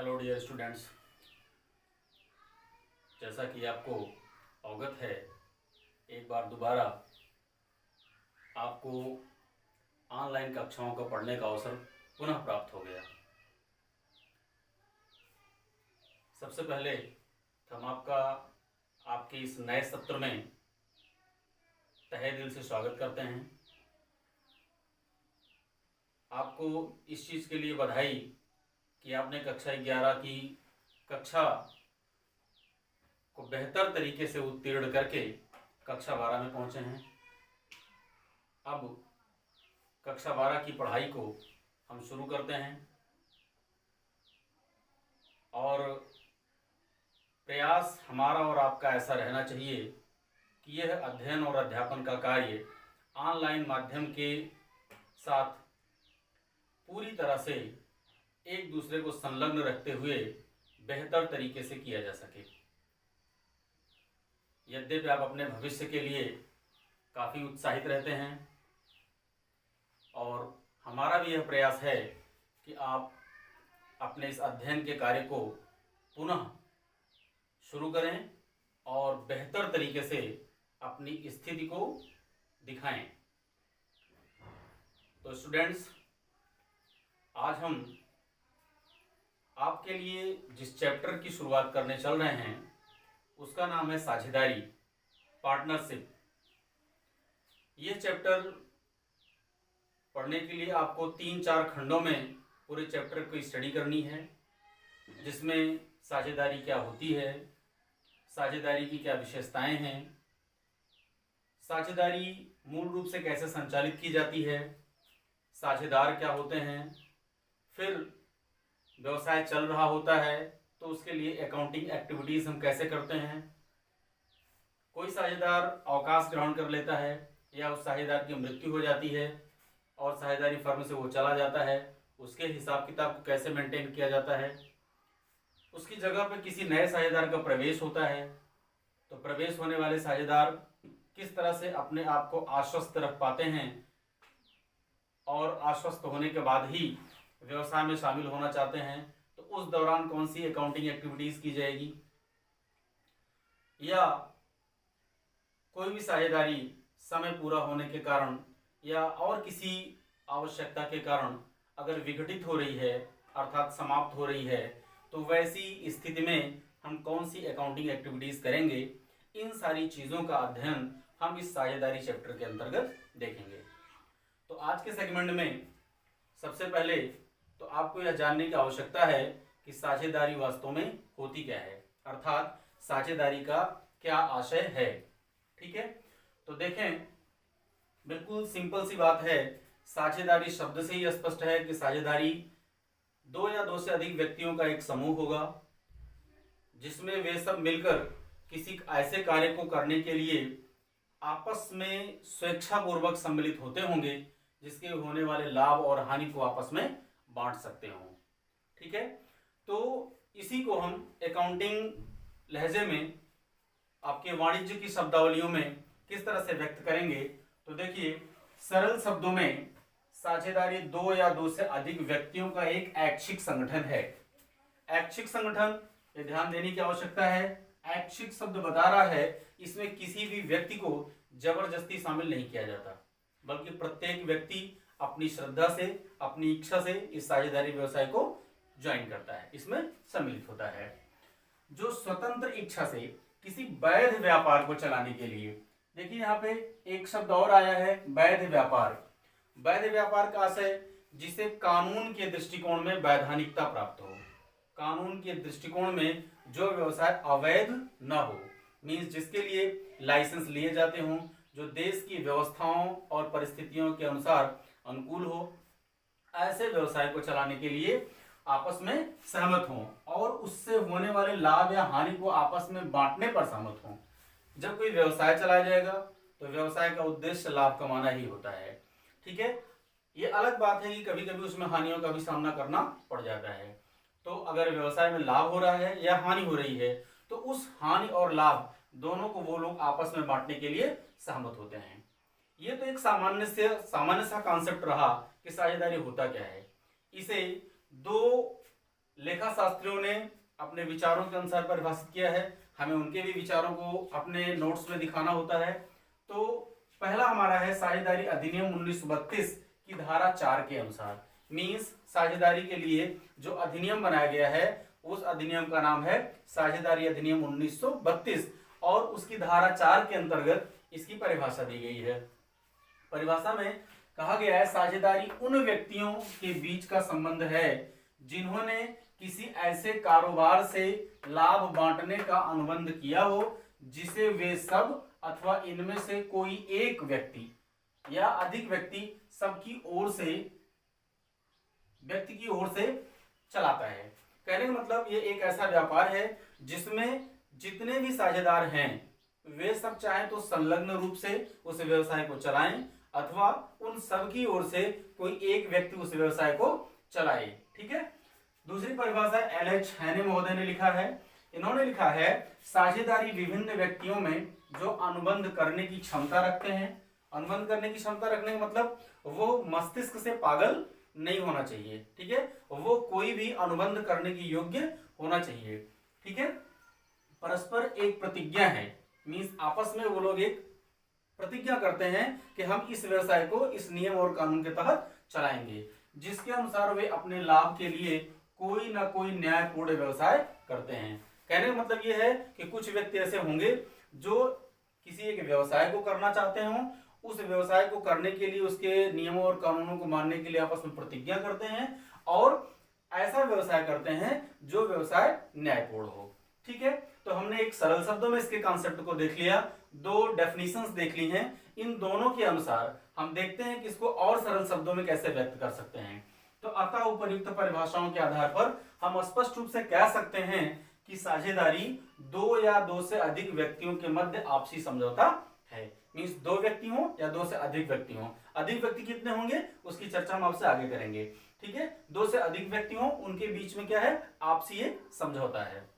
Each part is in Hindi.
हेलो डियर स्टूडेंट्स, जैसा कि आपको अवगत है, एक बार दोबारा आपको ऑनलाइन कक्षाओं का पढ़ने का अवसर पुनः प्राप्त हो गया। सबसे पहले हम आपके इस नए सत्र में तहे दिल से स्वागत करते हैं। आपको इस चीज़ के लिए बधाई कि आपने कक्षा 11 की कक्षा को बेहतर तरीके से उत्तीर्ण करके कक्षा 12 में पहुंचे हैं। अब कक्षा 12 की पढ़ाई को हम शुरू करते हैं और प्रयास हमारा और आपका ऐसा रहना चाहिए कि यह अध्ययन और अध्यापन का कार्य ऑनलाइन माध्यम के साथ पूरी तरह से एक दूसरे को संलग्न रखते हुए बेहतर तरीके से किया जा सके। यद्यपि आप अपने भविष्य के लिए काफ़ी उत्साहित रहते हैं और हमारा भी यह प्रयास है कि आप अपने इस अध्ययन के कार्य को पुनः शुरू करें और बेहतर तरीके से अपनी स्थिति को दिखाएं। तो स्टूडेंट्स, आज हम आपके लिए जिस चैप्टर की शुरुआत करने चल रहे हैं उसका नाम है साझेदारी, पार्टनरशिप। ये चैप्टर पढ़ने के लिए आपको 3-4 खंडों में पूरे चैप्टर की स्टडी करनी है, जिसमें साझेदारी क्या होती है, साझेदारी की क्या विशेषताएं हैं, साझेदारी मूल रूप से कैसे संचालित की जाती है, साझेदार क्या होते हैं, फिर व्यवसाय चल रहा होता है तो उसके लिए अकाउंटिंग एक्टिविटीज़ हम कैसे करते हैं, कोई साझेदार अवकाश ग्रहण कर लेता है या उस साझेदार की मृत्यु हो जाती है और साझेदारी फर्म से वो चला जाता है, उसके हिसाब किताब को कैसे मेंटेन किया जाता है, उसकी जगह पे किसी नए साझेदार का प्रवेश होता है तो प्रवेश होने वाले साझेदार किस तरह से अपने आप को आश्वस्त रख पाते हैं और आश्वस्त होने के बाद ही व्यवसाय में शामिल होना चाहते हैं तो उस दौरान कौन सी अकाउंटिंग एक्टिविटीज़ की जाएगी, या कोई भी साझेदारी समय पूरा होने के कारण या और किसी आवश्यकता के कारण अगर विघटित हो रही है अर्थात समाप्त हो रही है तो वैसी स्थिति में हम कौन सी अकाउंटिंग एक्टिविटीज़ करेंगे। इन सारी चीज़ों का अध्ययन हम इस साझेदारी चैप्टर के अंतर्गत देखेंगे। तो आज के सेगमेंट में सबसे पहले तो आपको यह जानने की आवश्यकता है कि साझेदारी वास्तव में होती क्या है, अर्थात साझेदारी का क्या आशय है। ठीक है, तो देखें, बिल्कुल सिंपल सी बात है। साझेदारी शब्द से ही स्पष्ट है कि साझेदारी दो या दो से अधिक व्यक्तियों का एक समूह होगा जिसमें वे सब मिलकर किसी ऐसे कार्य को करने के लिए आपस में स्वेच्छापूर्वक सम्मिलित होते होंगे जिसके होने वाले लाभ और हानि को आपस में बांट सकते हों। ठीक है, तो इसी को हम अकाउंटिंग लहजे में आपके वाणिज्य की शब्दावलियों में किस तरह से व्यक्त करेंगे। तो देखिए, सरल शब्दों में साझेदारी दो या दो से अधिक व्यक्तियों का एक ऐच्छिक संगठन है। ऐच्छिक संगठन, ये ध्यान देने की आवश्यकता है। ऐच्छिक शब्द बता रहा है इसमें किसी भी व्यक्ति को जबरदस्ती शामिल नहीं किया जाता, बल्कि प्रत्येक व्यक्ति अपनी श्रद्धा से, अपनी इच्छा से इस साझेदारी व्यवसाय को ज्वाइन करता है, इसमें सम्मिलित होता है। जो स्वतंत्र इच्छा से किसी वैध व्यापार को चलाने के लिए, देखिए यहाँ पे एक शब्द और आया है, वैध व्यापार। वैध व्यापार का आशय जिसे कानून के दृष्टिकोण में वैधानिकता प्राप्त हो, कानून के दृष्टिकोण में जो व्यवसाय अवैध न हो, मीन्स जिसके लिए लाइसेंस लिए जाते हों, जो देश की व्यवस्थाओं और परिस्थितियों के अनुसार अनुकूल हो, ऐसे व्यवसाय को चलाने के लिए आपस में सहमत हों और उससे होने वाले लाभ या हानि को आपस में बांटने पर सहमत हों। जब कोई व्यवसाय चलाया जाएगा तो व्यवसाय का उद्देश्य लाभ कमाना ही होता है। ठीक है, ये अलग बात है कि कभी कभी उसमें हानियों का भी सामना करना पड़ जाता है। तो अगर व्यवसाय में लाभ हो रहा है या हानि हो रही है तो उस हानि और लाभ दोनों को वो लोग आपस में बांटने के लिए सहमत होते हैं। ये तो एक सामान्य सा कॉन्सेप्ट रहा कि साझेदारी होता क्या है। इसे दो लेखा शास्त्रियों ने अपने विचारों के अनुसार परिभाषित किया है, हमें उनके भी विचारों को अपने नोट्स में दिखाना होता है। तो पहला हमारा है साझेदारी अधिनियम 1932 की धारा 4 के अनुसार। मीन्स साझेदारी के लिए जो अधिनियम बनाया गया है उस अधिनियम का नाम है साझेदारी अधिनियम 1932 और उसकी धारा 4 के अंतर्गत इसकी परिभाषा दी गई है। परिभाषा में कहा गया है साझेदारी उन व्यक्तियों के बीच का संबंध है जिन्होंने किसी ऐसे कारोबार से लाभ बांटने का अनुबंध किया हो जिसे वे सब अथवा इनमें से कोई एक व्यक्ति या अधिक व्यक्ति सबकी ओर से व्यक्ति की ओर से चलाता है। कहने का मतलब ये एक ऐसा व्यापार है जिसमें जितने भी साझेदार हैं वे सब चाहे तो संलग्न रूप से उस व्यवसाय को चलाएं अथवा उन सब की ओर से कोई एक व्यक्ति उस व्यवसाय को चलाए। ठीक है। दूसरी परिभाषा एल.एच. हैने महोदय ने लिखा है। इन्होंने लिखा है साझेदारी विभिन्न व्यक्तियों में जो अनुबंध करने की क्षमता रखते हैं। अनुबंध करने की क्षमता रखने का मतलब वो मस्तिष्क से पागल नहीं होना चाहिए। ठीक है। वो कोई भी अनुबंध करने की योग्य होना चाहिए। ठीक है। परस्पर एक प्रतिज्ञा है, मीन्स आपस में वो लोग एक प्रतिज्ञा करते हैं कि हम इस व्यवसाय को इस नियम और कानून के तहत चलाएंगे, जिसके अनुसार वे अपने लाभ के लिए कोई ना कोई न्यायपूर्ण व्यवसाय करते हैं। कहने का मतलब ये है कि कुछ व्यक्ति ऐसे होंगे जो किसी एक व्यवसाय को करना चाहते हों, उस व्यवसाय को करने के लिए उसके नियमों और कानूनों को मानने के लिए आपस में प्रतिज्ञा करते हैं और ऐसा व्यवसाय करते हैं जो व्यवसाय न्यायपूर्ण हो। ठीक है। तो हमने एक सरल शब्दों में इसके कॉन्सेप्ट को देख लिया, दो डेफिनेशंस देख ली हैं। इन दोनों के अनुसार हम देखते हैं कि इसको और सरल शब्दों में कैसे व्यक्त कर सकते हैं। तो अतः उपर्युक्त परिभाषाओं के आधार पर हम स्पष्ट रूप से कह सकते हैं कि साझेदारी दो या दो से अधिक व्यक्तियों के मध्य आपसी समझौता है। मीन्स दो व्यक्ति हों या दो से अधिक व्यक्ति हों। अधिक व्यक्ति कितने होंगे उसकी चर्चा हम आपसे आगे करेंगे। ठीक है। दो से अधिक व्यक्ति हों, उनके बीच में क्या है, आपसी एक समझौता है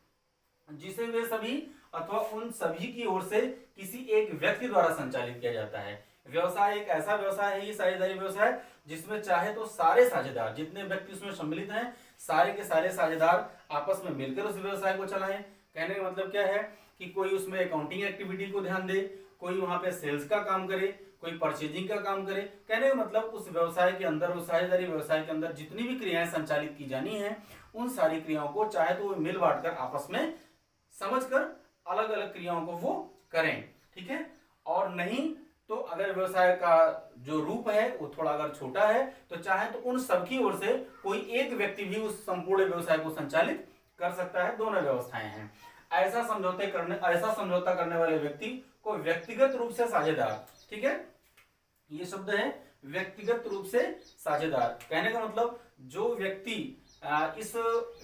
जिसे वे सभी अथवा उन सभी की ओर से किसी एक व्यक्ति द्वारा संचालित किया जाता है। व्यवसाय एक ऐसा व्यवसाय है, ये साझेदारी व्यवसाय, जिसमें चाहे तो सारे साझेदार जितने व्यक्ति उसमें सम्मिलित हैं सारे के सारे साझेदार आपस में मिलकर उस व्यवसाय को चलाएं। कहने का मतलब क्या है कि कोई उसमें अकाउंटिंग एक्टिविटी को ध्यान दे, कोई वहां पे सेल्स का काम करे, कोई परचेजिंग का काम करे। कहने का मतलब उस व्यवसाय के अंदर, उस साझेदारी व्यवसाय के अंदर जितनी भी क्रियाएं संचालित की जानी है उन सारी क्रियाओं को चाहे तो वो मिल बांट कर आपस में समझकर अलग अलग क्रियाओं को वो करें। ठीक है। और नहीं तो अगर व्यवसाय का जो रूप है वो थोड़ा अगर छोटा है तो चाहे तो उन सबकी ओर से कोई एक व्यक्ति भी उस संपूर्ण व्यवसाय को संचालित कर सकता है। दोनों व्यवस्थाएं हैं। ऐसा समझौता करने वाले व्यक्ति को व्यक्तिगत रूप से साझेदार, ठीक है, ये शब्द है व्यक्तिगत रूप से साझेदार। कहने का मतलब जो व्यक्ति इस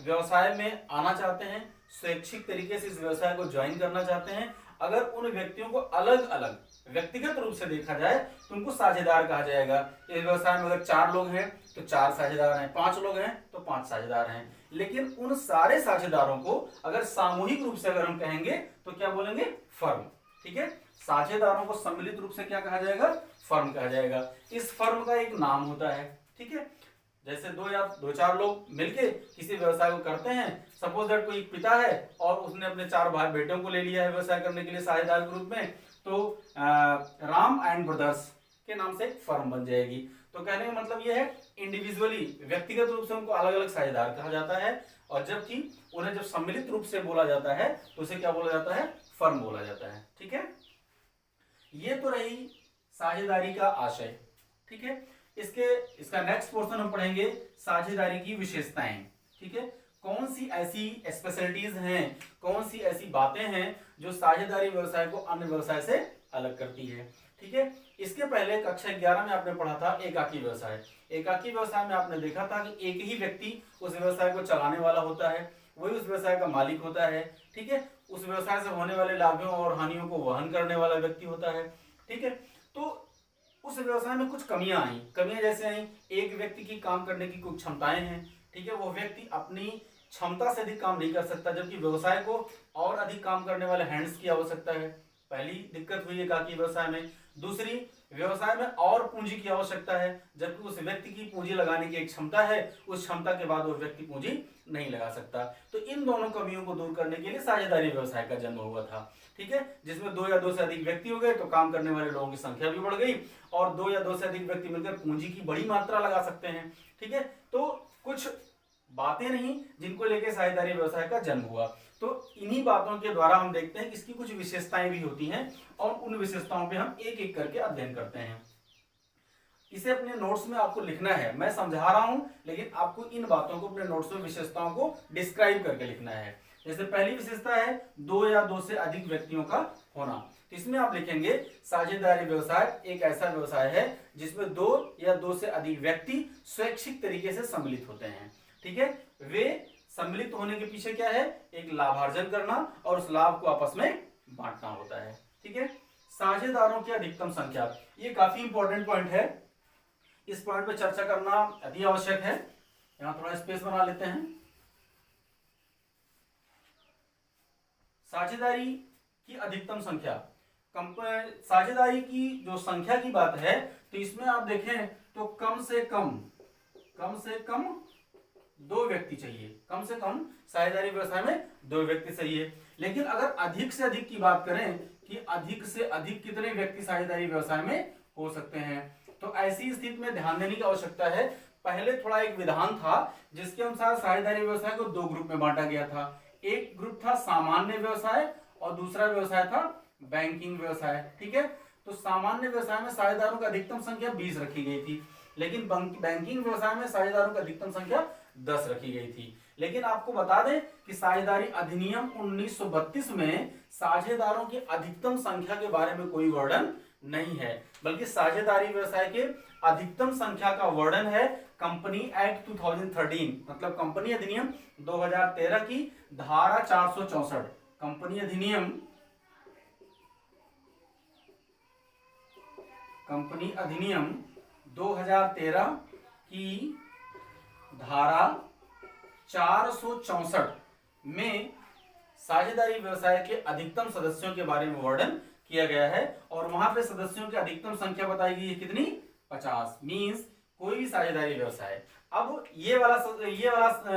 व्यवसाय में आना चाहते हैं, स्वैच्छिक तरीके से इस व्यवसाय को ज्वाइन करना चाहते हैं, अगर उन व्यक्तियों को अलग अलग व्यक्तिगत रूप से देखा जाए तो उनको साझेदार कहा जाएगा। इस व्यवसाय में अगर 4 लोग हैं तो 4 साझेदार हैं, 5 लोग हैं तो 5 साझेदार हैं। लेकिन उन सारे साझेदारों को अगर सामूहिक रूप से अगर हम कहेंगे तो क्या बोलेंगे, फर्म। ठीक है। साझेदारों को सम्मिलित रूप से क्या कहा जाएगा, फर्म कहा जाएगा। इस फर्म का एक नाम होता है। ठीक है। जैसे 2 या 2-4 लोग मिलके किसी व्यवसाय को करते हैं, सपोज दैट कोई पिता है और उसने अपने 4 भाई बेटों को ले लिया है व्यवसाय करने के लिए साझेदार के रूप में, तो राम एंड ब्रदर्स के नाम से एक फर्म बन जाएगी। तो कहने का मतलब यह है इंडिविजुअली व्यक्तिगत रूप से उनको अलग अलग साझेदार कहा जाता है, और जबकि उन्हें जब सम्मिलित रूप से बोला जाता है तो उसे क्या बोला जाता है, फर्म बोला जाता है। ठीक है। ये तो रही साझेदारी का आशय। ठीक है। इसका नेक्स्ट पोर्शन हम पढ़ेंगे साझेदारी की विशेषताएं। ठीक है। कौन सी ऐसी स्पेशलिटीज हैं, कौन सी ऐसी बातें हैं जो साझेदारी व्यवसाय को अन्य व्यवसाय से अलग करती है। ठीक है। इसके पहले कक्षा 11 में आपने पढ़ा था एकाकी व्यवसाय। एकाकी व्यवसाय में आपने देखा था कि एक ही व्यक्ति उस व्यवसाय को चलाने वाला होता है, वही उस व्यवसाय का मालिक होता है। ठीक है। उस व्यवसाय से होने वाले लाभों और हानियों को वहन करने वाला व्यक्ति होता है। ठीक है। तो उस व्यवसाय में कुछ कमियां आई। कमियां जैसे आई, एक व्यक्ति की काम करने की कुछ क्षमताएं हैं। ठीक है। वो व्यक्ति अपनी क्षमता से अधिक काम नहीं कर सकता, जबकि व्यवसाय को और अधिक काम करने वाले हैंड्स की आवश्यकता है। पहली दिक्कत हुई एकाकी व्यवसाय में। दूसरी, व्यवसाय में और पूंजी की आवश्यकता है, जबकि उस व्यक्ति की पूंजी लगाने की एक क्षमता है, उस क्षमता के बाद वो व्यक्ति पूंजी नहीं लगा सकता। तो इन दोनों कमियों को दूर करने के लिए साझेदारी व्यवसाय का जन्म हुआ था। ठीक है, जिसमें दो या दो से अधिक व्यक्ति हो गए तो काम करने वाले लोगों की संख्या भी बढ़ गई और दो या दो से अधिक व्यक्ति मिलकर पूंजी की बड़ी मात्रा लगा सकते हैं। ठीक है, तो कुछ बातें नहीं जिनको लेकर साझेदारी व्यवसाय का जन्म हुआ। तो इन्हीं बातों के द्वारा हम देखते हैं कि इसकी कुछ विशेषताएं भी होती हैं और उन विशेषताओं पे हम एक एक करके अध्ययन करते हैं। इसे अपने नोट्स में आपको लिखना है, मैं समझा रहा हूं लेकिन आपको इन बातों को अपने नोट्स में विशेषताओं को डिस्क्राइब करके लिखना है। जैसे पहली विशेषता है दो या दो से अधिक व्यक्तियों का होना, तो इसमें आप लिखेंगे साझेदारी व्यवसाय एक ऐसा व्यवसाय है जिसमें दो या दो से अधिक व्यक्ति स्वैच्छिक तरीके से सम्मिलित होते हैं। ठीक है, वे सम्मिलित होने के पीछे क्या है, एक लाभार्जन करना और उस लाभ को आपस में बांटना होता है। ठीक है, साझेदारों की अधिकतम संख्या, ये काफी इंपॉर्टेंट पॉइंट है, इस पॉइंट पे चर्चा करना अति आवश्यक है। यहां थोड़ा स्पेस बना लेते हैं। साझेदारी की अधिकतम संख्या, साझेदारी की जो संख्या की बात है तो इसमें आप देखें तो कम से कम दो व्यक्ति चाहिए, कम से कम साझेदारी व्यवसाय में दो व्यक्ति चाहिए। लेकिन अगर अधिक से अधिक की बात करें कि अधिक से अधिक कितने व्यक्ति साझेदारी व्यवसाय में हो सकते हैं, तो ऐसी स्थिति में ध्यान देने की आवश्यकता है। पहले थोड़ा एक विधान था जिसके अनुसार साझेदारी व्यवसाय को दो ग्रुप में बांटा गया था। एक ग्रुप था सामान्य व्यवसाय और दूसरा व्यवसाय था बैंकिंग व्यवसाय। ठीक है, तो सामान्य व्यवसाय में साझेदारों की अधिकतम संख्या 20 रखी गई थी, लेकिन बैंकिंग व्यवसाय में साझेदारों की अधिकतम संख्या 10 रखी गई थी। लेकिन आपको बता दें कि साझेदारी अधिनियम 1932 में साझेदारों की अधिकतम संख्या के बारे में कोई वर्णन नहीं है, बल्कि साझेदारी व्यवसाय के अधिकतम संख्या का वर्णन है कंपनी एक्ट 2013, मतलब कंपनी अधिनियम 2013 की धारा 464। कंपनी अधिनियम 2013 की धारा 464 में साझेदारी व्यवसाय के अधिकतम सदस्यों के बारे में वर्णन किया गया है और वहां पे सदस्यों की अधिकतम संख्या बताई गई है कितनी, 50। मींस कोई भी साझेदारी व्यवसाय, अब ये वाला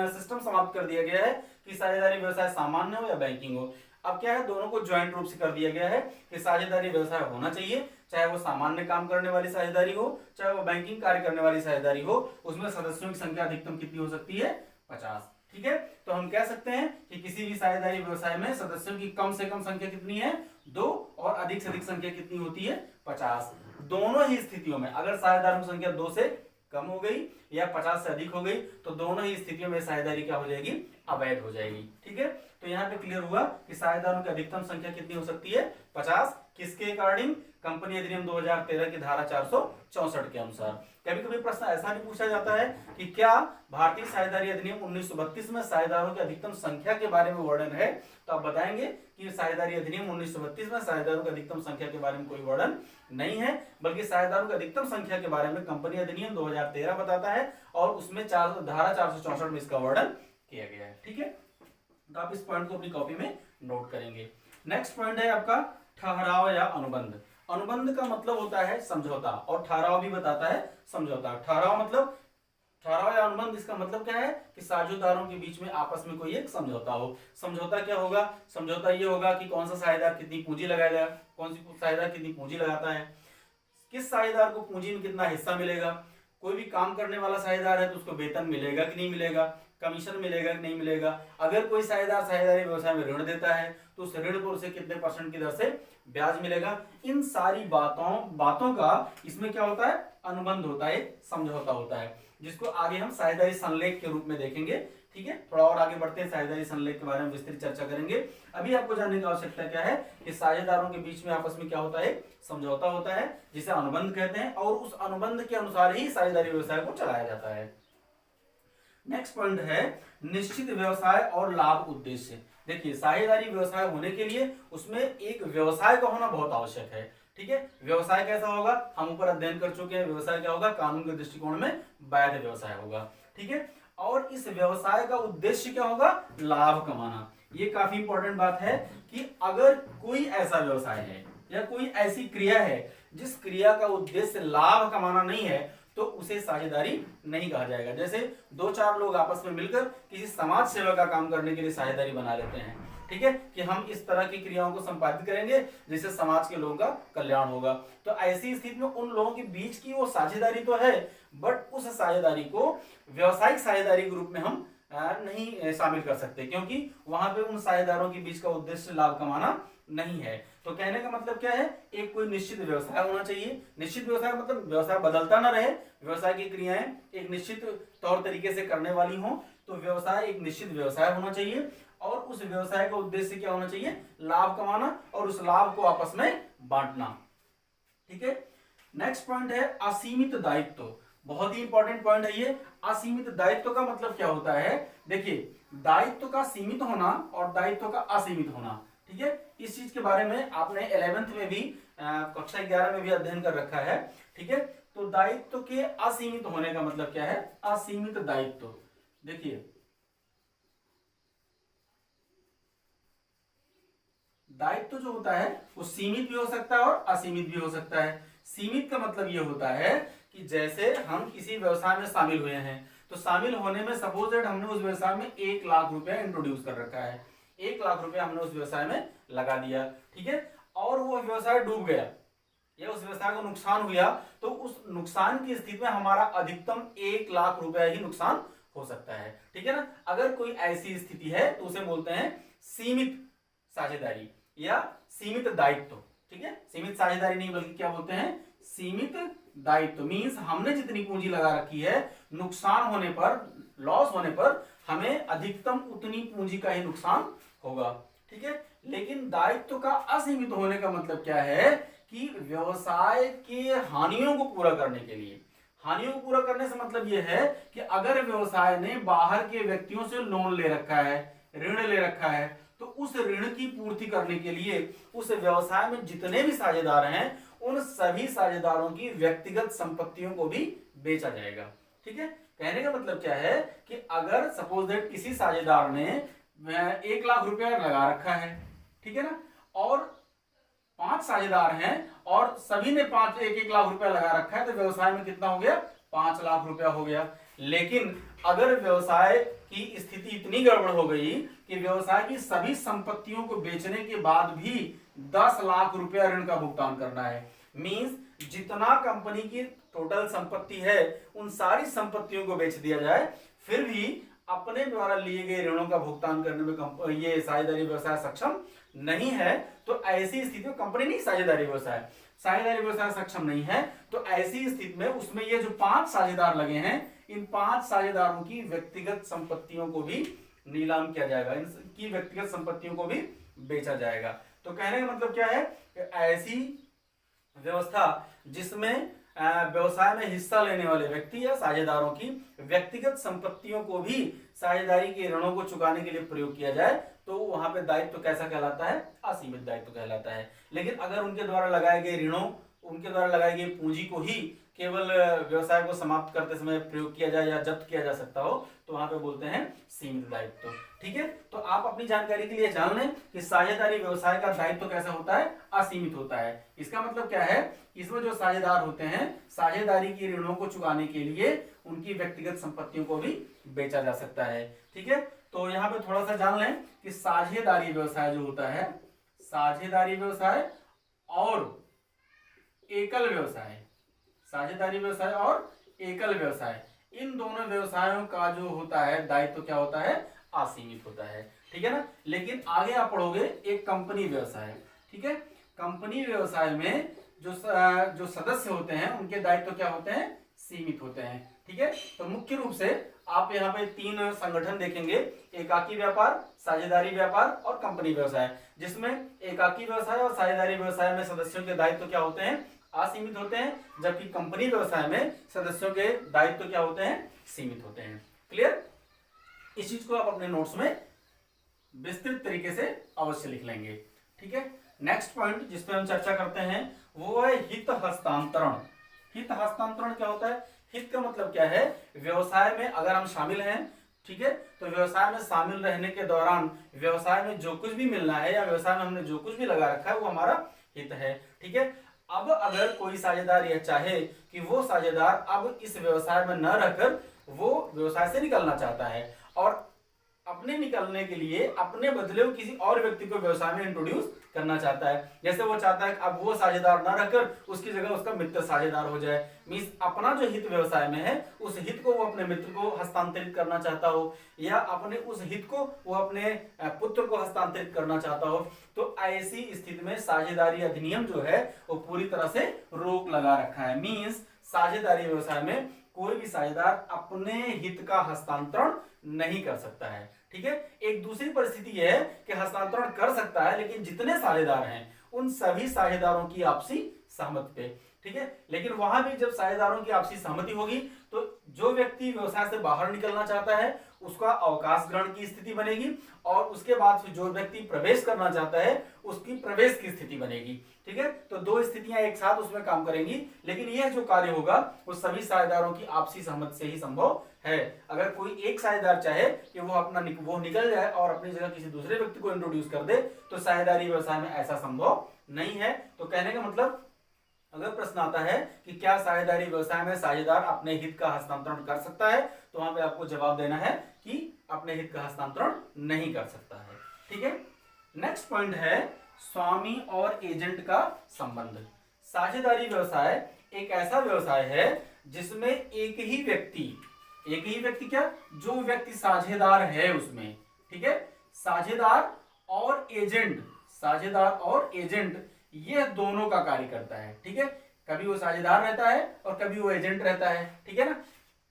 सिस्टम समाप्त कर दिया गया है कि साझेदारी व्यवसाय सामान्य हो या बैंकिंग हो। अब क्या है, दोनों को ज्वाइंट रूप से कर दिया गया है कि साझेदारी व्यवसाय होना चाहिए, चाहे वो सामान्य काम करने वाली साझेदारी हो चाहे वो बैंकिंग कार्य करने वाली साझेदारी हो, उसमें सदस्यों की संख्या अधिकतम कितनी हो सकती है, 50। ठीक है, तो हम कह सकते हैं कि किसी भी साझेदारी व्यवसाय में सदस्यों की कम से कम संख्या कितनी है, 2, और अधिक से अधिक संख्या कितनी होती है, 50। दोनों ही स्थितियों में अगर साझेदारों की संख्या 2 से कम हो गई या 50 से अधिक हो गई तो दोनों ही स्थितियों में साझेदारी क्या हो जाएगी, अवैध हो जाएगी। ठीक है, तो यहाँ पे क्लियर हुआ कि साझेदारों की अधिकतम संख्या कितनी हो सकती है, 50। किसके अकॉर्डिंग, कंपनी अधिनियम 2013 की धारा 464 के अनुसार। कभी कभी प्रश्न ऐसा भी पूछा जाता है कि क्या भारतीय साझेदारी अधिनियम 1932 में साझेदारों की अधिकतम संख्या के बारे में वर्णन है, तो आप बताएंगे कि साझेदारी अधिनियम 1932 में साझेदारों की अधिकतम संख्या के बारे में कोई वर्णन नहीं है, बल्कि साझेदारों की अधिकतम संख्या के बारे में कंपनी अधिनियम 2013 बताता है और उसमें धारा 464 में इसका वर्णन किया गया है। ठीक है, तो आप इस पॉइंट को अपनी कॉपी में नोट करेंगे। नेक्स्ट पॉइंट है आपका ठहराव या अनुबंध। अनुबंध का मतलब होता है समझौता और ठहराव भी बताता है समझौता। ठहराव या अनुबंध, इसका मतलब क्या है कि साझेदारों के बीच में आपस में कोई एक समझौता हो। समझौता क्या होगा, समझौता ये होगा कि कौन सा साझेदार कितनी पूंजी लगाएगा, कौन सी साझेदार कितनी पूंजी लगाता है, किस साझेदार को पूंजी में कितना हिस्सा मिलेगा, कोई भी काम करने वाला साझेदार है तो उसको वेतन मिलेगा कि नहीं मिलेगा, कमीशन मिलेगा कि नहीं मिलेगा, अगर कोई साझेदार साझेदारी व्यवसाय में ऋण देता है तो उस ऋण पर उसे कितने % की दर से ब्याज मिलेगा। इन सारी बातों का इसमें क्या होता है, अनुबंध होता है, समझौता होता है, जिसको आगे हम साझेदारी संलेख के रूप में देखेंगे। ठीक है, थोड़ा और आगे बढ़ते हैं, साझेदारी संलेख के बारे में विस्तृत चर्चा करेंगे। अभी आपको जानने की आवश्यकता क्या है कि साझेदारों के बीच में आपस में क्या होता है, समझौता होता है जिसे अनुबंध कहते हैं और उस अनुबंध के अनुसार ही साझेदारी व्यवसाय को चलाया जाता है। नेक्स्ट पॉइंट है निश्चित व्यवसाय और लाभ उद्देश्य। देखिए, साझेदारी व्यवसाय होने के लिए उसमें एक व्यवसाय का होना बहुत आवश्यक है। ठीक है, व्यवसाय कैसा होगा, हम ऊपर अध्ययन कर चुके हैं। व्यवसाय क्या होगा, कानून के दृष्टिकोण में वैध व्यवसाय होगा। ठीक है, और इस व्यवसाय का उद्देश्य क्या होगा, लाभ कमाना। ये काफी इंपॉर्टेंट बात है कि अगर कोई ऐसा व्यवसाय है या कोई ऐसी क्रिया है जिस क्रिया का उद्देश्य लाभ कमाना नहीं है तो उसे साझेदारी नहीं कहा जाएगा। जैसे दो चार लोग आपस में मिलकर किसी समाज सेवा का काम करने के लिए साझेदारी बना लेते हैं, ठीक है, कि हम इस तरह की क्रियाओं को संपादित करेंगे जिससे समाज के लोगों का कल्याण होगा। तो ऐसी स्थिति में उन लोगों के बीच की वो साझेदारी तो है, बट उस साझेदारी को व्यवसायिक साझेदारी के रूप में हम नहीं शामिल कर सकते, क्योंकि वहां पे उन साझेदारों के बीच का उद्देश्य लाभ कमाना नहीं है। तो कहने का मतलब क्या है, एक कोई निश्चित व्यवसाय होना चाहिए। निश्चित व्यवसाय मतलब व्यवसाय बदलता ना रहे, व्यवसाय की क्रियाएं एक निश्चित तौर तरीके से करने वाली हो। तो व्यवसाय एक निश्चित व्यवसाय होना चाहिए और उस व्यवसाय का उद्देश्य क्या होना चाहिए, लाभ कमाना और उस लाभ को आपस में बांटना, ठीक है। नेक्स्ट पॉइंट है असीमित दायित्व। बहुत ही इंपॉर्टेंट पॉइंट है ये। असीमित दायित्व का मतलब क्या होता है, देखिए दायित्व का सीमित होना और दायित्व का असीमित होना, ठीक है। इस चीज के बारे में आपने 11th में भी कक्षा 11 में भी अध्ययन कर रखा है, ठीक है। तो दायित्व के असीमित होने का मतलब क्या है, असीमित दायित्व। देखिए दायित्व जो होता है वो सीमित भी हो सकता है और असीमित भी हो सकता है। सीमित का मतलब ये होता है कि जैसे हम किसी व्यवसाय में शामिल हुए हैं, तो शामिल होने में सपोज दैट हमने उस व्यवसाय में 1 लाख रुपया इंट्रोड्यूस कर रखा है, 1 लाख रुपया हमने उस व्यवसाय में लगा दिया, ठीक है, और वो व्यवसाय डूब गया या उस व्यवसाय को नुकसान हुआ, तो उस नुकसान की स्थिति में हमारा अधिकतम 1 लाख रुपया ही नुकसान हो सकता है, ठीक है ना। अगर कोई ऐसी स्थिति है तो उसे बोलते हैं सीमित साझेदारी या सीमित दायित्व, ठीक है। सीमित साझेदारी नहीं बल्कि क्या बोलते हैं, सीमित दायित्व। मींस हमने जितनी पूंजी लगा रखी है, नुकसान होने पर, लॉस होने पर हमें अधिकतम उतनी पूंजी का ही नुकसान होगा, ठीक है। लेकिन दायित्व का असीमित होने का मतलब क्या है कि व्यवसाय के हानियों को पूरा करने के लिए, हानियों को पूरा करने से मतलब यह है कि अगर व्यवसाय ने बाहर के व्यक्तियों से लोन ले रखा है, ऋण ले रखा है, तो उस ऋण की पूर्ति करने के लिए उस व्यवसाय में जितने भी साझेदार हैं उन सभी साझेदारों की व्यक्तिगत संपत्तियों को भी बेचा जाएगा, ठीक है। कहने का मतलब क्या है कि अगर सपोज दैट किसी साझेदार ने 1 लाख रुपया लगा रखा है, ठीक है ना, और 5 साझेदार हैं और सभी ने 1 लाख रुपया लगा रखा है, तो व्यवसाय में कितना हो गया, 5 लाख रुपया हो गया। लेकिन अगर व्यवसाय की स्थिति इतनी गड़बड़ हो गई कि व्यवसाय की सभी संपत्तियों को बेचने के बाद भी 10 लाख रुपया ऋण का भुगतान करना है, मींस जितना कंपनी की टोटल संपत्ति है उन सारी संपत्तियों को बेच दिया जाए, फिर भी अपने द्वारा लिए गए ऋणों का भुगतान करने में ये साझेदारी व्यवसाय सक्षम नहीं है, तो ऐसी स्थिति में कंपनी नहीं, साझेदारी व्यवसाय सक्षम नहीं है, तो ऐसी स्थिति में उसमें ये जो 5 साझेदार लगे हैं, इन 5 साझेदारों की व्यक्तिगत संपत्तियों को भी नीलाम किया जाएगा, इनकी व्यक्तिगत संपत्तियों को भी बेचा जाएगा। तो कहने का मतलब क्या है, ऐसी व्यवस्था जिसमें व्यवसाय में हिस्सा लेने वाले व्यक्ति या साझेदारों की व्यक्तिगत संपत्तियों को भी साझेदारी के ऋणों को चुकाने के लिए प्रयोग किया जाए, तो वहां पे दायित्व कैसा कहलाता है, असीमित दायित्व कहलाता है। लेकिन अगर उनके द्वारा लगाए गए ऋणों, उनके द्वारा लगाई गई पूंजी को ही केवल व्यवसाय को समाप्त करते समय प्रयोग किया जाए या जब्त किया जा सकता हो, तो वहां पे बोलते हैं सीमित दायित्व, ठीक है। तो आप अपनी जानकारी के लिए जान लें कि साझेदारी व्यवसाय का दायित्व कैसा होता है, असीमित होता है। इसका मतलब क्या है, इसमें जो साझेदार होते हैं साझेदारी की ऋणों को चुकाने के लिए उनकी व्यक्तिगत संपत्तियों को भी बेचा जा सकता है, ठीक है। तो यहाँ पे थोड़ा सा जान लें कि साझेदारी व्यवसाय जो होता है, साझेदारी व्यवसाय और एकल व्यवसाय, साझेदारी व्यवसाय और एकल व्यवसाय, इन दोनों व्यवसायों का जो होता है दायित्व क्या होता है, असीमित होता है, ठीक है ना। लेकिन आगे आप पढ़ोगे एक कंपनी व्यवसाय, ठीक है। कंपनी व्यवसाय में जो सदस्य होते हैं उनके दायित्व क्या होते हैं, सीमित होते हैं, ठीक है। तो मुख्य रूप से आप यहाँ पे 3 संगठन देखेंगे, एकाकी व्यापार, साझेदारी व्यापार और कंपनी व्यवसाय, जिसमें एकाकी व्यवसाय और साझेदारी व्यवसाय में सदस्यों के दायित्व क्या होते हैं, असीमित होते हैं, जबकि कंपनी व्यवसाय में सदस्यों के दायित्व क्या होते हैं, सीमित होते हैं। क्लियर। इस चीज को आप अपने नोट्स में विस्तृत तरीके से अवश्य लिख लेंगे, ठीक है। नेक्स्ट पॉइंट जिस पे हम चर्चा करते हैं वो है हित हस्तांतरण। हित हस्तांतरण क्या होता है, हित का मतलब क्या है, व्यवसाय में अगर हम शामिल हैं, ठीक है, तो व्यवसाय में शामिल रहने के दौरान व्यवसाय में जो कुछ भी मिलना है या व्यवसाय में हमने जो कुछ भी लगा रखा है वो हमारा हित है। ठीक है, अब अगर कोई साझेदार यह चाहे कि वो साझेदार अब इस व्यवसाय में न रहकर वो व्यवसाय से निकलना चाहता है और अपने निकलने के लिए अपने बदले वो किसी और व्यक्ति को व्यवसाय में इंट्रोड्यूस करना चाहता है, जैसे वो चाहता है कि अब वो साझेदार ना रहकर उसकी जगह उसका मित्र साझेदार हो जाए, मींस अपना जो हित व्यवसाय में है उस हित को वो अपने मित्र को हस्तांतरित करना चाहता हो या अपने उस हित को वो अपने पुत्र को हस्तांतरित करना चाहता हो, तो ऐसी स्थिति में साझेदारी अधिनियम जो है वो पूरी तरह से रोक लगा रखा है। मींस साझेदारी व्यवसाय में कोई भी साझेदार अपने हित का हस्तांतरण नहीं कर सकता है। ठीक है, एक दूसरी परिस्थिति यह है कि हस्तांतरण कर सकता है लेकिन जितने साझेदार हैं उन सभी साझेदारों की आपसी सहमति पे। ठीक है, लेकिन वहां भी जब साझेदारों की आपसी सहमति होगी तो जो व्यक्ति व्यवसाय से बाहर निकलना चाहता है उसका अवकाश ग्रहण की स्थिति बनेगी और उसके बाद जो व्यक्ति प्रवेश करना चाहता है उसकी प्रवेश की स्थिति बनेगी। ठीक है, तो दो स्थितियां एक साथ उसमें काम करेंगी, लेकिन यह जो कार्य होगा वो सभी साझेदारों की आपसी सहमति से ही संभव है। अगर कोई एक साझेदार चाहे कि वो निकल जाए और अपनी जगह किसी दूसरे व्यक्ति को इंट्रोड्यूस कर दे तो साझेदारी व्यवसाय में ऐसा संभव नहीं है। तो कहने का मतलब, अगर प्रश्न आता है कि क्या साझेदारी व्यवसाय में साझेदार अपने हित का हस्तांतरण कर सकता है, तो वहां पे आपको जवाब देना है कि अपने हित का हस्तांतरण नहीं कर सकता है। ठीक है, नेक्स्ट पॉइंट है स्वामी और एजेंट का संबंध। साझेदारी व्यवसाय एक ऐसा व्यवसाय है जिसमें एक ही व्यक्ति क्या, जो व्यक्ति साझेदार है उसमें, ठीक है, साझेदार और एजेंट ये दोनों का कार्य करता है। ठीक है, कभी वो साझेदार रहता है और कभी वो एजेंट रहता है। ठीक है ना,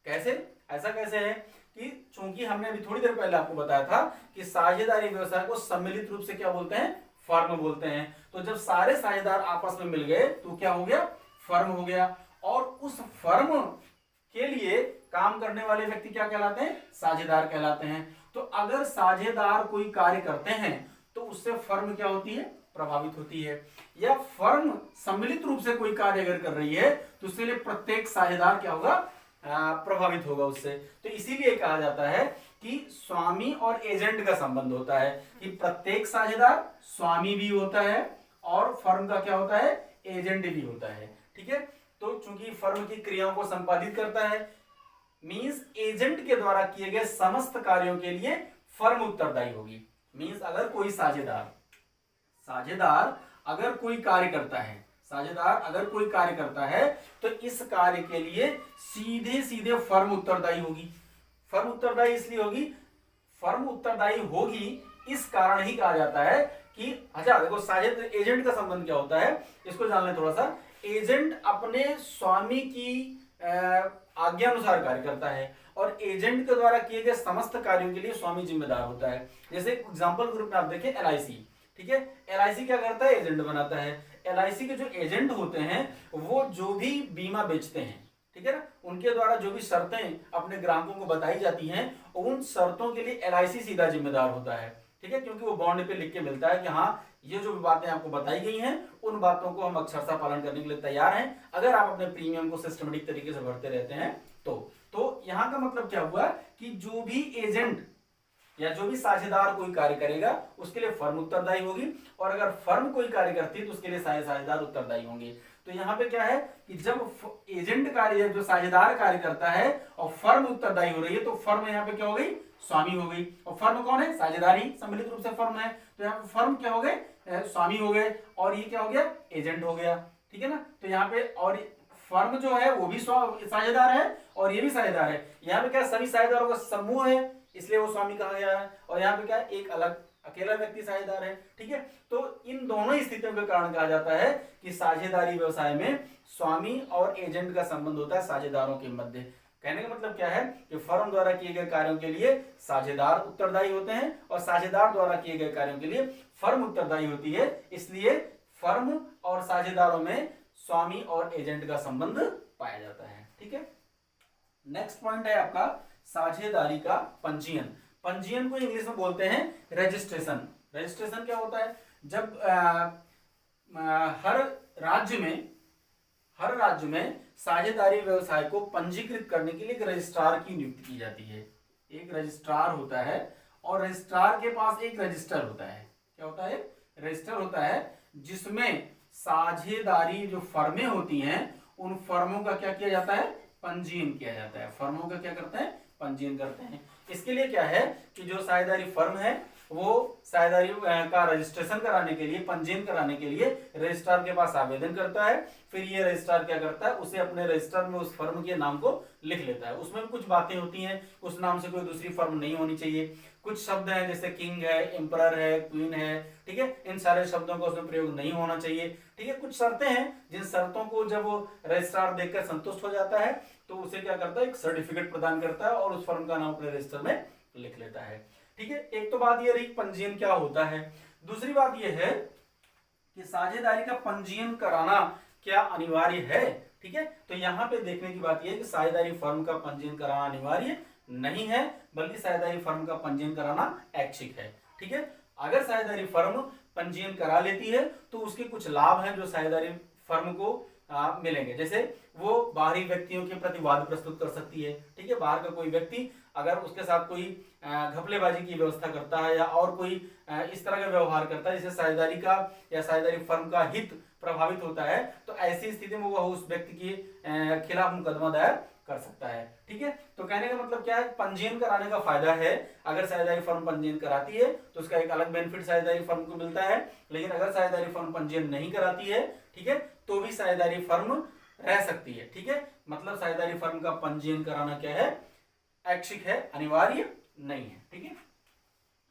कैसे, ऐसा कैसे है कि चूंकि हमने अभी थोड़ी देर पहले आपको बताया था कि साझेदारी व्यवसाय को सम्मिलित रूप से क्या बोलते हैं, फर्म बोलते हैं। तो जब सारे साझेदार आपस में मिल गए तो क्या हो गया, फर्म हो गया, और उस फर्म के लिए काम करने वाले व्यक्ति क्या कहलाते हैं, साझेदार कहलाते हैं। तो अगर साझेदार कोई कार्य करते हैं तो उससे फर्म क्या होती है, प्रभावित होती है, या फर्म सम्मिलित रूप से कोई कार्य अगर कर रही है तो उसके लिए प्रत्येक साझेदार क्या होगा, प्रभावित होगा उससे। तो इसीलिए कहा जाता है कि स्वामी और एजेंट का संबंध होता है कि प्रत्येक साझेदार स्वामी भी होता है और फर्म का क्या होता है, एजेंट भी होता है। ठीक है, तो चूंकि फर्म की क्रियाओं को संपादित करता है, मींस एजेंट के द्वारा किए गए समस्त कार्यों के लिए फर्म उत्तरदायी होगी। मींस अगर कोई साझेदार अगर कोई कार्य करता है तो इस कार्य के लिए सीधे फर्म उत्तरदायी होगी। फर्म उत्तरदायी इसलिए होगी, फर्म उत्तरदायी होगी इस कारण ही कहा जाता है कि, अच्छा देखो साझेदार एजेंट का संबंध क्या होता है इसको जान लें थोड़ा सा। एजेंट अपने स्वामी की आज्ञा अनुसार कार्य करता है और एजेंट के द्वारा किए गए समस्त कार्यों के लिए स्वामी जिम्मेदार होता है। जैसे एग्जांपल के रूप में आप देखें LIC, ठीक है, LIC क्या करता है, एजेंट बनाता है। LIC के जो एजेंट होते हैं वो जो भी बीमा बेचते हैं, ठीक है ना, उनके द्वारा जो भी शर्तें अपने ग्राहकों को बताई जाती हैं उन शर्तों के लिए LIC सीधा जिम्मेदार होता है। ठीक है, क्योंकि वो बॉन्ड पे लिख के मिलता है कि हाँ ये जो भी बातें आपको बताई गई हैं उन बातों को हम अक्षरशः पालन करने के लिए तैयार हैं, अगर आप अपने प्रीमियम को सिस्टमेटिक तरीके से भरते रहते हैं तो यहाँ का मतलब क्या हुआ कि जो भी एजेंट या जो भी साझेदार कोई कार्य करेगा उसके लिए फर्म उत्तरदायी होगी, और अगर फर्म कोई कार्य करती है तो उसके लिए साझेदार उत्तरदायी होंगे। तो यहाँ पे क्या है कि जब एजेंट कार्य, जो साझेदार कार्य करता है और फर्म उत्तरदायी हो रही है तो फर्म यहाँ पे क्या हो गई, स्वामी हो गई। और फर्म कौन है, साझेदारी सम्मिलित रूप से फर्म है, तो यहाँ पे फर्म क्या हो गए, स्वामी हो गए, और ये क्या हो गया, एजेंट हो गया। ठीक है ना, तो यहाँ पे और फर्म जो है वो भी साझेदार है और ये भी साझेदार है। यहाँ पे क्या, सभी साझेदारों का समूह है इसलिए वो स्वामी कहा गया है, और यहाँ पे क्या है, एक अलग अकेला व्यक्ति साझेदार है। ठीक है, तो इन दोनों स्थितियों के कारण कहा जाता है कि साझेदारी व्यवसाय में स्वामी और एजेंट का संबंध होता है साझेदारों के मध्य। कहने का मतलब क्या है कि फर्म द्वारा किए गए कार्यों के लिए साझेदार उत्तरदायी होते हैं और साझेदार द्वारा किए गए कार्यों के लिए फर्म उत्तरदायी होती है, इसलिए फर्म और साझेदारों में स्वामी और एजेंट का संबंध पाया जाता है। ठीक है, नेक्स्ट पॉइंट है आपका साझेदारी का पंजीयन। पंजीयन को इंग्लिश में बोलते हैं रजिस्ट्रेशन। रजिस्ट्रेशन क्या होता है, जब हर राज्य में साझेदारी व्यवसाय को पंजीकृत करने के लिए एक रजिस्ट्रार की नियुक्ति की जाती है। एक रजिस्ट्रार होता है और रजिस्ट्रार के पास एक रजिस्टर होता है। क्या होता है, रजिस्टर होता है जिसमें साझेदारी जो फर्में होती हैं उन फर्मों का क्या किया जाता है, पंजीयन किया जाता है। फर्मों का क्या करते हैं, पंजीयन करते हैं। इसके लिए क्या है कि जो साझेदारी फर्म है वो साझेदारी का रजिस्ट्रेशन कराने के लिए, पंजीयन कराने के लिए रजिस्ट्रार के पास आवेदन करता है। फिर ये रजिस्ट्रार क्या करता है, उसे अपने रजिस्टर में उस फर्म के नाम को लिख लेता है। उसमें कुछ बातें होती हैं, उस नाम से कोई दूसरी फर्म नहीं होनी चाहिए। कुछ शब्द हैं जैसे किंग है, एम्परर है, क्वीन है, ठीक है, इन सारे शब्दों का उसमें प्रयोग नहीं होना चाहिए, ठीक है। कुछ शर्तें हैं जिन शर्तों को जब वो रजिस्ट्रार देखकर संतुष्ट हो जाता है तो उसे क्या करता है, एक सर्टिफिकेट प्रदान करता है और उस फर्म का नाम अपने रजिस्टर में लिख लेता है, ठीक है। एक तो बात ये रही पंजीयन क्या होता है। दूसरी बात ये है कि साझेदारी का पंजीयन कराना क्या अनिवार्य है, ठीक है। तो यहाँ पे देखने की बात यह है कि साझेदारी फर्म का पंजीयन कराना अनिवार्य नहीं है, बल्कि साझेदारी फर्म का पंजीयन कराना ऐच्छिक है, ठीक है। अगर साझेदारी फर्म पंजीयन करा लेती है तो उसके कुछ लाभ हैं जो साझेदारी फर्म को मिलेंगे। जैसे वो बाहरी व्यक्तियों के प्रति वाद प्रस्तुत कर सकती है, ठीक है। बाहर का कोई व्यक्ति अगर उसके साथ कोई घपलेबाजी की व्यवस्था करता है या और कोई इस तरह का व्यवहार करता है जिससे साझेदारी का या साझेदारी फर्म का हित प्रभावित होता है, तो ऐसी स्थिति में वह उस व्यक्ति के खिलाफ मुकदमा दायर कर सकता है, ठीक है। तो कहने का मतलब क्या है, पंजीयन कराने का फायदा है। अगर साझेदारी फर्म पंजीयन कराती है तो उसका एक अलग बेनिफिट साझेदारी फर्म को मिलता है। लेकिन अगर साझेदारी फर्म पंजीयन नहीं कराती है, ठीक है, तो भी साझेदारी फर्म रह सकती है, ठीक है। मतलब साझेदारी फर्म का पंजीयन कराना क्या है, ऐच्छिक है, अनिवार्य नहीं है, ठीक है।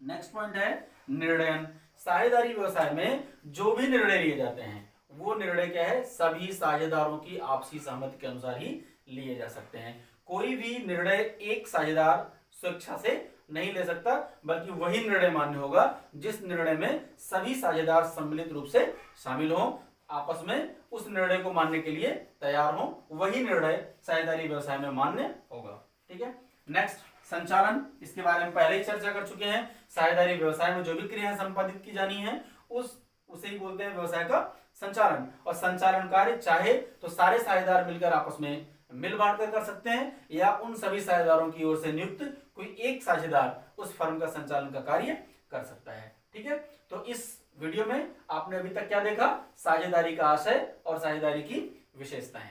नेक्स्ट पॉइंट है निर्णयन। साझेदारी व्यवसाय में जो भी निर्णय लिए जाते हैं वो निर्णय क्या है, सभी साझेदारों की आपसी सहमति के अनुसार ही लिए जा सकते हैं। कोई भी निर्णय एक साझेदार स्वेच्छा से नहीं ले सकता, बल्कि वही निर्णय मान्य होगा जिस निर्णय में सभी साझेदार सम्मिलित रूप से शामिल हों, आपस में उस निर्णय को मानने के लिए तैयार हों, वही निर्णय साझेदारी व्यवसाय में मान्य होगा, ठीक है। नेक्स्ट संचालन, इसके बारे में पहले ही चर्चा कर चुके हैं। साझेदारी व्यवसाय में जो भी क्रियाएं संपादित की जानी है उसे ही बोलते हैं व्यवसाय का संचालन। और संचालन कार्य चाहे तो सारे साझेदार मिलकर आपस में मिल बांट कर सकते हैं या उन सभी साझेदारों की ओर से नियुक्त कोई एक साझेदार उस फर्म का संचालन का कार्य कर सकता है, ठीक है। तो इस वीडियो में आपने अभी तक क्या देखा, साझेदारी का आशय और साझेदारी की विशेषताएं।